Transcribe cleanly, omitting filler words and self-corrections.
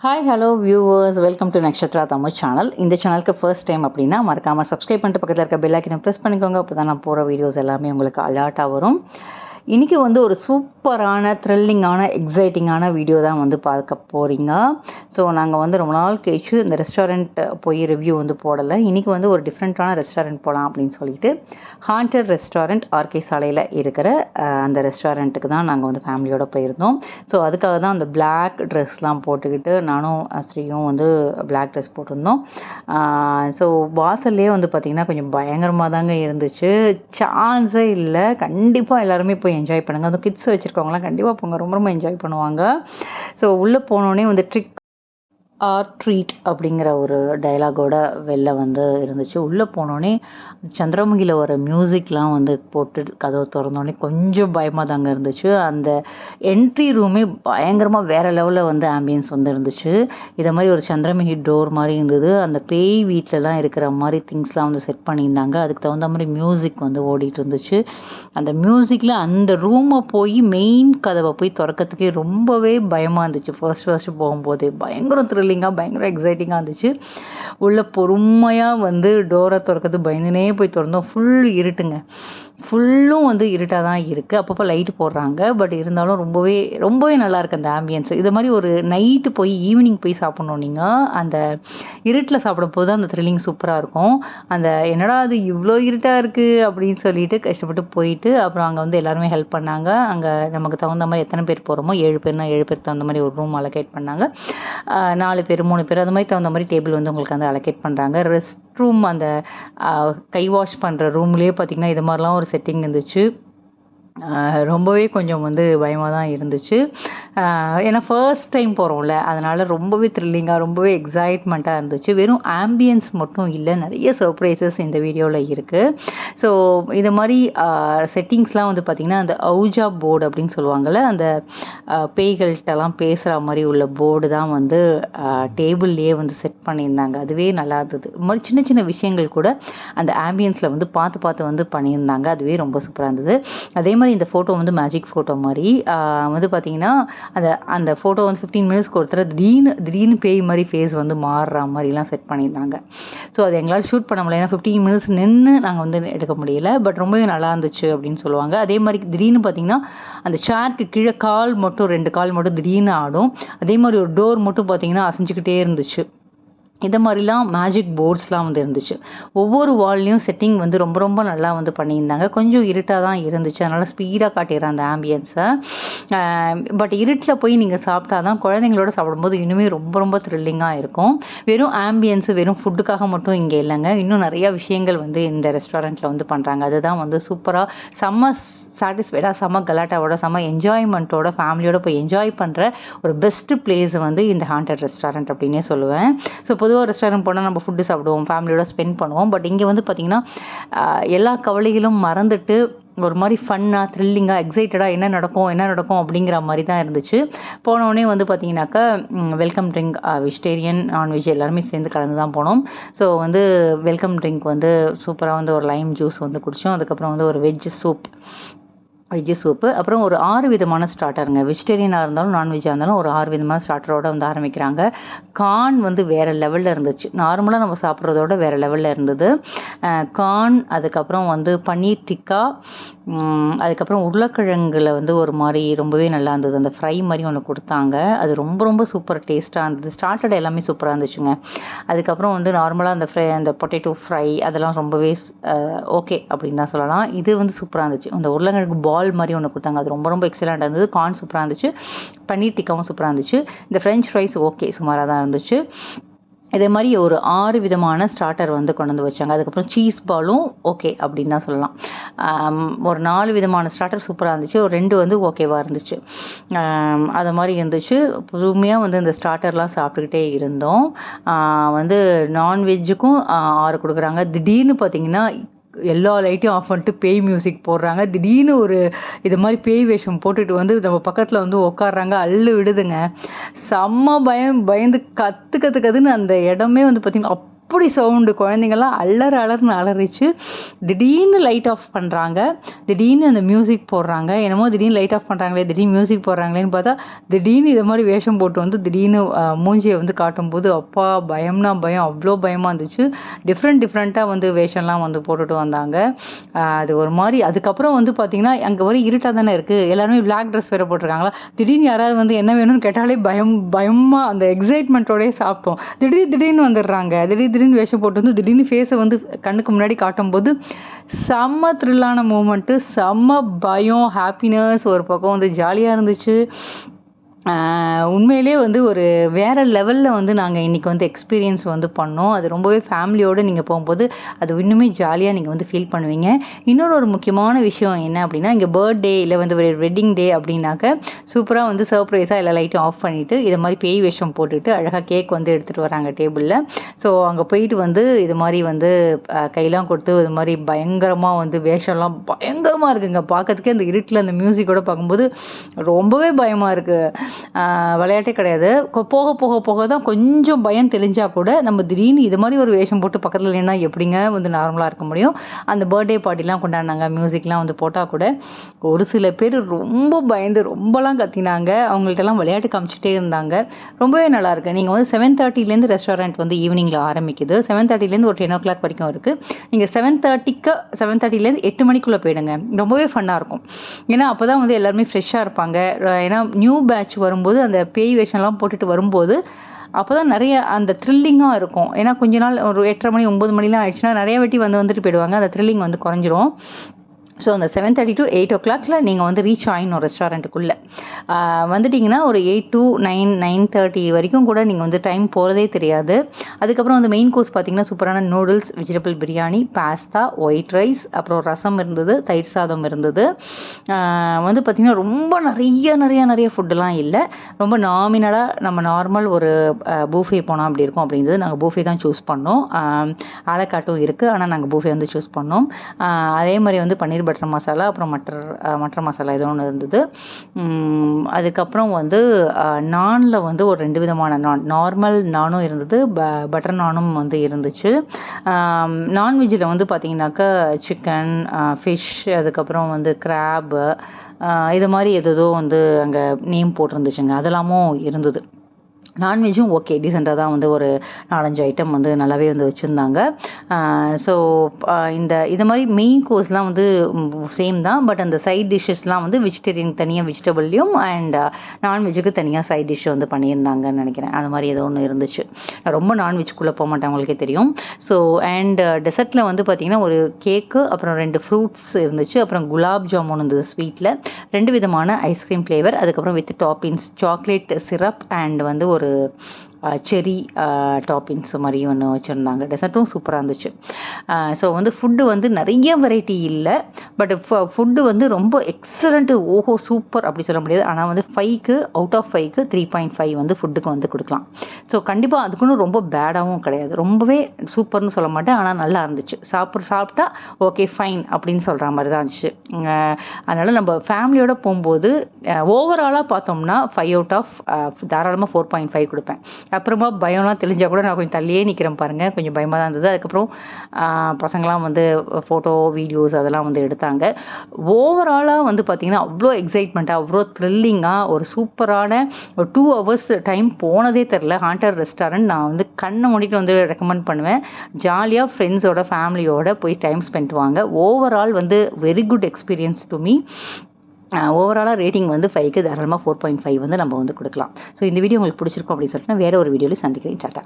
Hi hello viewers, welcome to Nakshatra Tamil channel. இந்த சேனலுக்கு first time அப்படின்னா மறக்காமல் சப்ஸ்கிரைப் பண்ணிட்டு பக்கத்தில் இருக்க பெல் ஐக்கனை ப்ரெஸ் பண்ணிக்கோங்க. அப்போ தான் நான் போகிற வீடியோஸ் எல்லாமே உங்களுக்கு அலர்ட்டாக வரும். இன்றைக்கி ஒரு சூப்பரான த்ரில்லிங்கான எக்ஸைட்டிங்கான வீடியோ தான் பார்க்க போகிறீங்க. ஸோ நாங்கள் ரொம்ப நாள் கழிச்சு இந்த ரெஸ்டாரண்ட் போய் ரிவ்யூ போடலை. இன்றைக்கி ஒரு டிஃப்ரெண்ட்டான ரெஸ்டாரண்ட் போகலாம் அப்படின்னு சொல்லிட்டு ஹாண்டட் ரெஸ்டாரண்ட் ஆர்கே சாலையில் இருக்கிற அந்த ரெஸ்டாரண்ட்டுக்கு தான் நாங்கள் ஃபேமிலியோடு போயிருந்தோம். ஸோ அதுக்காக தான் அந்த பிளாக் ட்ரெஸ்லாம் போட்டுக்கிட்டு நானும் ஸ்ரீயும் பிளாக் ட்ரெஸ் போட்டிருந்தோம். ஸோ வாசல்லே பார்த்திங்கன்னா கொஞ்சம் பயங்கரமாக தாங்க இருந்துச்சு. சான்ஸே இல்லை. கண்டிப்பாக எல்லாருமே போய் என்ஜாய் பண்ணுங்கள். அதுவும் கிட்ஸ் வச்சுருக்கவங்களாம் கண்டிப்பாக போங்க, ரொம்ப ரொம்ப என்ஜாய் பண்ணுவாங்க. ஸோ உள்ளே போனோடனே ட்ரிக் ஆர் ட்ரீட் அப்படிங்கிற ஒரு டைலாகோட வெளில இருந்துச்சு. உள்ளே போனோடனே சந்திரமுகியில் வர மியூசிக்லாம் போட்டு கதவை திறந்தோடனே கொஞ்சம் பயமாக தாங்க இருந்துச்சு. அந்த என்ட்ரி ரூமே பயங்கரமாக வேறு லெவலில் ஆம்பியன்ஸ் இருந்துச்சு. இதை மாதிரி ஒரு சந்திரமுகி டோர் மாதிரி இருந்தது. அந்த பேய் வீட்டிலலாம் இருக்கிற மாதிரி திங்ஸ்லாம் செட் பண்ணியிருந்தாங்க. அதுக்கு தகுந்த மாதிரி மியூசிக் ஓடிட்டு இருந்துச்சு. அந்த மியூசிக்கில் அந்த ரூமை போய் மெயின் கதவை போய் திறக்கிறதுக்கே ரொம்பவே பயமாக இருந்துச்சு. ஃபர்ஸ்ட்டு போகும்போதே பயங்கர த்ரில்லிங்காக பயங்கர எக்ஸைட்டிங்காக இருந்துச்சு. உள்ள பொறுமையாக டோரை திறக்கிறது பயந்துனே போய் திறந்தோம். ஃபுல் இருட்டுங்க. ஃபுல்லும் இருட்டாக தான் இருக்குது. அப்பப்போ லைட்டு போடுறாங்க. பட் இருந்தாலும் ரொம்பவே நல்லாயிருக்கு அந்த ஆம்பியன்ஸ். இது மாதிரி ஒரு நைட்டு போய் ஈவினிங் போய் சாப்பிட்ணும். நீங்கள் அந்த இருட்டில் சாப்பிடும்போது அந்த த்ரில்லிங் சூப்பராக இருக்கும். அந்த என்னடா அது இவ்வளோ இருட்டாக இருக்குது அப்படின்னு சொல்லிட்டு கஷ்டப்பட்டு போயிட்டு அப்புறம் அங்கே எல்லாருமே ஹெல்ப் பண்ணாங்க. அங்கே நமக்கு தகுந்த மாதிரி எத்தனை பேர் போகிறோமோ 7 பேர்னா 7 பேருக்கு தகுந்த மாதிரி ஒரு ரூம் அலோகேட் பண்ணாங்க. 4 பேர் 3 பேர் அது மாதிரி தகுந்த மாதிரி டேபிள் உங்களுக்கு அலோகேட் பண்ணுறாங்க. ரெஸ்ட் ரூம் அந்த கை வாஷ் பண்ணுற ரூம்லேயே பார்த்திங்கன்னா இது மாதிரிலாம் ஒரு செட்டிங் இருந்துச்சு. ரொம்பவே கொஞ்சம் பயமாக தான் இருந்துச்சு. ஏன்னா ஃபர்ஸ்ட் டைம் போகிறோம்ல, அதனால் ரொம்பவே த்ரில்லிங்காக ரொம்பவே எக்ஸைட்மெண்ட்டாக இருந்துச்சு. வெறும் ஆம்பியன்ஸ் மட்டும் இல்லை, நிறைய சர்ப்ரைசஸ் இந்த வீடியோவில் இருக்குது. ஸோ இது மாதிரி செட்டிங்ஸ்லாம் பார்த்திங்கன்னா அந்த அவுஜா போர்டு அப்படின்னு சொல்லுவாங்கள்ல, அந்த பேய்கள்கிட்டலாம் பேசுகிற மாதிரி உள்ள போர்டு தான் டேபிள்லேயே செட் பண்ணியிருந்தாங்க. அதுவே நல்லா இருந்தது. இது மாதிரி சின்ன சின்ன விஷயங்கள் கூட அந்த ஆம்பியன்ஸில் பார்த்து பண்ணியிருந்தாங்க. அதுவே ரொம்ப சூப்பராக இருந்தது. அதே மாதிரி இந்த ஃபோட்டோ மேஜிக் ஃபோட்டோ மாதிரி பார்த்திங்கன்னா அந்த ஃபோட்டோ 15 மினிட்ஸ்க்கு ஒருத்தர் திடீர்னு பேய் மாதிரி ஃபேஸ் மாறுற மாதிரிலாம் செட் பண்ணியிருந்தாங்க. ஸோ அது எங்களால் ஷூட் பண்ண முடியல. ஏன்னா 15 மினிட்ஸ் நின்று நாங்கள் எடுக்க முடியல. பட் ரொம்பவே நல்லா இருந்துச்சு அப்படின்னு சொல்லுவாங்க. அதே மாதிரி திடீர்னு பார்த்திங்கன்னா அந்த சேருக்கு கீழே கால் மட்டும் 2 கால் மட்டும் திடீர்னு ஆடும். அதே மாதிரி ஒரு டோர் மட்டும் பார்த்திங்கன்னா அசைஞ்சிக்கிட்டே இருந்துச்சு. இந்த மாதிரிலாம் மேஜிக் போர்ட்ஸ்லாம் இருந்துச்சு. ஒவ்வொரு வால்லையும் செட்டிங் ரொம்ப ரொம்ப நல்லா பண்ணியிருந்தாங்க. கொஞ்சம் இருட்டாக தான் இருந்துச்சு. அதனால் ஸ்பீடாக காட்டிடுறேன் அந்த ஆம்பியன்ஸை. பட் இருட்டில் போய் நீங்கள் சாப்பிட்டா தான் குழந்தைங்களோட சாப்பிடும்போது இன்னுமே ரொம்ப ரொம்ப த்ரில்லிங்காக இருக்கும். வெறும் ஆம்பியன்ஸு வெறும் ஃபுட்டுக்காக மட்டும் இங்கே இல்லைங்க. இன்னும் நிறையா விஷயங்கள் இந்த ரெஸ்டாரண்ட்டில் பண்ணுறாங்க. அதுதான் சூப்பராக செம்ம சாட்டிஸ்ஃபைடாக செம்ம கலாட்டாவோட செம்ம என்ஜாய்மெண்ட்டோட ஃபேமிலியோட போய் என்ஜாய் பண்ணுற ஒரு பெஸ்ட்டு பிளேஸ் இந்த ஹாண்டட் ரெஸ்டாரண்ட் அப்படின்னே சொல்லுவேன். ஸோ பொதுவாக ரெஸ்டாரண்ட் போனால் நம்ம ஃபுட்டு சாப்பிடுவோம், ஃபேமிலியோட ஸ்பெண்ட் பண்ணுவோம். பட் இங்கே பார்த்திங்கன்னா எல்லா கவலைகளும் மறந்துட்டு ஒரு மாதிரி ஃபன்னாக த்ரில்லிங்காக எக்ஸைட்டடாக என்ன நடக்கும் அப்படிங்கிற மாதிரி தான் இருந்துச்சு. போனோடனே பார்த்திங்கனாக்கா வெல்கம் ட்ரிங்க் வெஜிடேரியன் நான்வெஜ் எல்லாருமே சேர்ந்து கலந்து தான் போனோம். ஸோ வெல்கம் ட்ரிங்க் சூப்பராக ஒரு லைம் ஜூஸ் குடித்தோம். அதுக்கப்புறம் ஒரு வெஜ் சூப்பு அப்புறம் ஒரு 6 விதமான ஸ்டார்டருங்க. வெஜிடேரியனாக இருந்தாலும் நான்வெஜ்ஜாக இருந்தாலும் ஒரு 6 விதமான ஸ்டார்டரோட ஆரம்பிக்கிறாங்க. கார்ன் வேறு லெவலில் இருந்துச்சு. நார்மலாக நம்ம சாப்பிட்றதோட வேறு லெவலில் இருந்தது. கார்ன், அதுக்கப்புறம் பன்னீர் டிக்கா, அதுக்கப்புறம் உருளைக்கிழங்குல ஒரு மாதிரி ரொம்பவே நல்லா இருந்தது. அந்த ஃப்ரை மாதிரி ஒன்று கொடுத்தாங்க. அது ரொம்ப ரொம்ப சூப்பர் டேஸ்ட்டாக இருந்தது. ஸ்டார்டர் எல்லாமே சூப்பராக இருந்துச்சுங்க. அதுக்கப்புறம் நார்மலாக அந்த பொட்டேட்டோ ஃப்ரை அதெல்லாம் ரொம்பவே ஓகே அப்படின்னு தான் சொல்லலாம். இது சூப்பராக இருந்துச்சு. அந்த உருளைக்கிழங்கு பால் மாதிரி ஒன்று கொடுத்தாங்க. அது ரொம்ப ரொம்ப எக்ஸலண்ட்டாக இருந்தது. கார்ன் சூப்பராக இருந்துச்சு. பன்னீர் டிக்காவும் சூப்பராக இருந்துச்சு. இந்த ஃப்ரெஞ்ச் ஃப்ரைஸ் ஓகே சுமாராக தான் இருந்துச்சு. இதே மாதிரி ஒரு 6 விதமான ஸ்டார்டர் கொண்டு வச்சாங்க. அதுக்கப்புறம் சீஸ் பாலும் ஓகே அப்படின்னு தான் சொல்லலாம். ஒரு 4 விதமான ஸ்டார்டர் சூப்பராக இருந்துச்சு. ஒரு 2 ஓகேவாக இருந்துச்சு. அது மாதிரி இருந்துச்சு. பொறுமையாக இந்த ஸ்டார்டர்லாம் சாப்பிட்டுக்கிட்டே இருந்தோம். நான்வெஜ்ஜுக்கும் 6 கொடுக்குறாங்க. திடீர்னு பார்த்திங்கன்னா எல்லா லைட்டையும் ஆஃப் பண்ணிட்டு பேய் மியூசிக் போடுறாங்க. திடீர்னு ஒரு இது மாதிரி பேய் வேஷம் போட்டுட்டு நம்ம பக்கத்தில் உட்காடுறாங்க. அள்ளு விடுதுங்க. செம்ம பயந்து கத்துன்னு அந்த இடமே பார்த்திங்கன்னா அப்படி சவுண்டு, குழந்தைங்கள்லாம் அலர்னு அலறிச்சு. திடீர்னு லைட் ஆஃப் பண்ணுறாங்க, திடீர்னு அந்த மியூசிக் போடுறாங்க. என்னமோ திடீர்னு லைட் ஆஃப் பண்ணுறாங்களே, திடீர்னு மியூசிக் போடுறாங்களேன்னு பார்த்தா, திடீர்னு இது மாதிரி வேஷம் போட்டு வந்து திடீர்னு மூஞ்சியை வந்து காட்டும்போது அப்பா பயம்னா பயம், அவ்வளோ பயமாக இருந்துச்சு. டிஃப்ரெண்ட்டாக வந்து வேஷம்லாம் வந்து போட்டுட்டு வந்தாங்க. அது ஒரு மாதிரி. அதுக்கப்புறம் வந்து பார்த்திங்கன்னா அங்கே வரை இருட்டாக தானே இருக்குது, எல்லாருமே பிளாக் ட்ரெஸ் வேறு போட்டிருக்காங்களா. திடீர்னு யாராவது வந்து என்ன வேணும்னு கேட்டாலே பயமாக அந்த எக்ஸைட்மெண்ட்டோடய சாப்பிட்டோம். திடீர்னு வந்துடுறாங்க, திடீர்னு வேஷம் போட்டு வந்து திடீர்னு ஃபேஸை வந்து கண்ணுக்கு முன்னாடி காட்டும்போது செம்ம த்ரில்லான மூமெண்ட்டு, செம்ம பயம், ஹாப்பினஸ் ஒரு பக்கம் வந்து ஜாலியாக இருந்துச்சு. உண்மையிலே வந்து ஒரு வேறு லெவலில் வந்து நாங்கள் இன்றைக்கி வந்து எக்ஸ்பீரியன்ஸ் வந்து பண்ணோம். அது ரொம்பவே ஃபேமிலியோடு நீங்கள் போகும்போது அது இன்னுமே ஜாலியாக நீங்கள் வந்து ஃபீல் பண்ணுவீங்க. இன்னொரு முக்கியமான விஷயம் என்ன அப்படின்னா, இங்கே பர்த்டே இல்லை வந்து ஒரு வெட்டிங் டே அப்படின்னாக்க சூப்பராக வந்து சர்ப்ரைஸாக எல்லா லைட்டும் ஆஃப் பண்ணிவிட்டு இது மாதிரி பேய் வேஷம் போட்டுட்டு அழகாக கேக் வந்து எடுத்துகிட்டு வராங்க டேபிளில். ஸோ அங்கே போயிட்டு வந்து இது மாதிரி வந்து கையெல்லாம் கொடுத்து இது மாதிரி பயங்கரமாக வந்து வேஷம்லாம் பயங்கரமாக இருக்குங்க. பார்க்கறதுக்கே அந்த இருட்டில் அந்த மியூசிக்கோட பார்க்கும்போது ரொம்பவே பயமாக இருக்குது. விளையாட்டே கிடையாது. போக தான் கொஞ்சம் பயம் தெளிஞ்சால் கூட நம்ம திடீர்னு இது மாதிரி ஒரு வேஷம் போட்டு பக்கத்தில் இல்லைன்னா எப்படிங்க வந்து நார்மலாக இருக்க முடியும். அந்த பர்த்டே பார்ட்டிலாம் கொண்டாடினாங்க, மியூசிக்லாம் வந்து போட்டால் கூட ஒரு சில பேர் ரொம்ப பயந்து ரொம்பலாம் கத்தினாங்க. அவங்கள்ட்டெல்லாம் விளையாட்டு காமிச்சிட்டே இருந்தாங்க. ரொம்பவே நல்லாயிருக்கு. நீங்கள் வந்து 7:30 ரெஸ்டாரண்ட் வந்து ஈவினிங்கில் ஆரம்பிக்குது. 7:30 ஒரு 10 o'clock வரைக்கும் இருக்குது. நீங்கள் 7:30 8 மணிக்குள்ளே போயிடுங்க. ரொம்பவே ஃபன்னாக இருக்கும். ஏன்னா அப்போ தான் வந்து எல்லாருமே ஃப்ரெஷ்ஷாக இருப்பாங்க. ஏன்னா நியூ பேட்ச் வரும்போது அந்த பேய் வேஷம்லாம் போட்டுட்டு வரும்போது அப்போ தான் நிறைய அந்த த்ரில்லிங்காக இருக்கும். ஏன்னா கொஞ்ச நாள் ஒரு 8:30 மணி 9 மணிலாம் ஆயிடுச்சுன்னா நிறைய வாட்டி வந்துட்டு போயிடுவாங்க. அந்த த்ரில்லிங் வந்து குறைஞ்சிரும். ஸோ அந்த 7:30 to 8 o'clock நீங்கள் வந்து ரீச் ஆகிடணும் ரெஸ்டாரண்ட்டுக்குள்ளே. வந்துட்டிங்கன்னா ஒரு 8 to 9:30 வரைக்கும் கூட நீங்கள் வந்து டைம் போகிறதே தெரியாது. அதுக்கப்புறம் வந்து மெயின் கோர்ஸ் பார்த்திங்கன்னா சூப்பரான noodles, vegetable biryani, pasta, white rice, அப்புறம் ரசம் இருந்தது, தயிர் சாதம் இருந்தது. வந்து பார்த்திங்கன்னா ரொம்ப நிறைய ஃபுட்டுலாம் இல்லை. ரொம்ப நாமினலாக நம்ம நார்மல் ஒரு பூஃபே போனால் அப்படி இருக்கும் அப்படின்றது. நாங்கள் பூஃபே தான் சூஸ் பண்ணோம். ஆலக்காட்டும் இருக்குது, ஆனால் நாங்கள் பூஃபே வந்து சூஸ் பண்ணோம். அதே மாதிரி வந்து பன்னீர் பட்டர் மசாலா, அப்புறம் மட்டர் மசாலா ஏதோ ஒன்று இருந்தது. அதுக்கப்புறம் வந்து நானில் வந்து ஒரு 2 விதமான நார்மல் நானும் இருந்தது, பட்டர் நானும் வந்து இருந்துச்சு. நான்வெஜ்ஜில் வந்து பார்த்திங்கனாக்கா சிக்கன், ஃபிஷ், அதுக்கப்புறம் வந்து கிராப்பு, இது மாதிரி ஏதோ வந்து அங்கே நேம் போட்டிருந்துச்சுங்க. அதெல்லாமும் இருந்தது. நான்வெஜ்ஜும் ஓகே டீசெண்டாக தான் வந்து ஒரு 4-5 ஐட்டம் வந்து நல்லாவே வந்து வச்சுருந்தாங்க. ஸோ இது மாதிரி மெயின் கோர்ஸ்லாம் வந்து சேம் தான். பட் அந்த சைட் டிஷ்ஷஸ்லாம் வந்து வெஜிடேரியன் தனியாக வெஜிடபிள்லையும் அண்ட் நான்வெஜ்ஜுக்கு தனியாக சைட் டிஷ் வந்து பண்ணியிருந்தாங்கன்னு நினைக்கிறேன். அது மாதிரி ஏதோ ஒன்று இருந்துச்சு. நான் ரொம்ப நான்வெஜ்க்குள்ளே போக மாட்டேன், உங்களுக்கே தெரியும். ஸோ அண்ட் டெசர்ட்டில் வந்து பார்த்திங்கன்னா ஒரு கேக்கு, அப்புறம் 2 ஃப்ரூட்ஸ் இருந்துச்சு, அப்புறம் குலாப் ஜாமுன் இருந்தது ஸ்வீட்டில், 2 விதமான ஐஸ்கிரீம் ஃப்ளேவர், அதுக்கப்புறம் with toppings chocolate syrup and வந்து ஒரு செரி டாப்பிங்ஸ் மாதிரி ஒன்று வச்சுருந்தாங்க. டெசர்ட்டும் சூப்பராக இருந்துச்சு. ஸோ வந்து ஃபுட்டு வந்து நிறைய வெரைட்டி இல்லை, பட் ஃபுட்டு வந்து ரொம்ப எக்ஸலண்ட்டு, ஓஹோ சூப்பர் அப்படி சொல்ல முடியாது. ஆனால் வந்து 5க்கு அவுட் ஆஃப் 5க்கு 3.5 வந்து ஃபுட்டுக்கு வந்து கொடுக்கலாம். ஸோ கண்டிப்பாக அதுக்குன்னு ரொம்ப பேடாகவும் கிடையாது, ரொம்பவே சூப்பர்னு சொல்ல மாட்டேன், ஆனால் நல்லா இருந்துச்சு. சாப்பிட்டா ஓகே ஃபைன் அப்படின்னு சொல்கிற மாதிரி தான் இருந்துச்சு. அதனால் நம்ம ஃபேமிலியோடு போகும்போது ஓவராலாக பார்த்தோம்னா 5 out of தாராளமாக 4.5 கொடுப்பேன். அப்புறமா பயம்லாம் தெளிஞ்சால் கூட நான் கொஞ்சம் தள்ளியே நிற்கிறேன் பாருங்கள், கொஞ்சம் பயமாக தான் இருந்தது. அதுக்கப்புறம் பசங்களாம் வந்து ஃபோட்டோ வீடியோஸ் அதெல்லாம் வந்து எடுத்தாங்க. ஓவராலாக வந்து பார்த்திங்கன்னா அவ்வளோ எக்ஸைட்மெண்ட்டாக, அவ்வளோ த்ரில்லிங்காக, ஒரு சூப்பரான ஒரு 2 hours டைம் போனதே தெரில. ஹாண்டட் ரெஸ்டாரண்ட் நான் வந்து கண்ணை மூடிட்டு வந்து ரெக்கமெண்ட் பண்ணுவேன். ஜாலியாக ஃப்ரெண்ட்ஸோட ஃபேமிலியோட போய் டைம் ஸ்பெண்ட் வாங்க. ஓவரால் வந்து very good experience to me. ஓவராலாக ரேட்டிங் வந்து 5க்கு தாராளமாக 4.5 வந்து நம்ம வந்து கொடுக்கலாம். ஸோ இந்த வீடியோ உங்களுக்கு பிடிச்சிருக்கும் அப்படின்னு சொல்லிட்டு நான் வேறு ஒரு வீடியோவில் சந்திக்கிறேன். டாட்டா.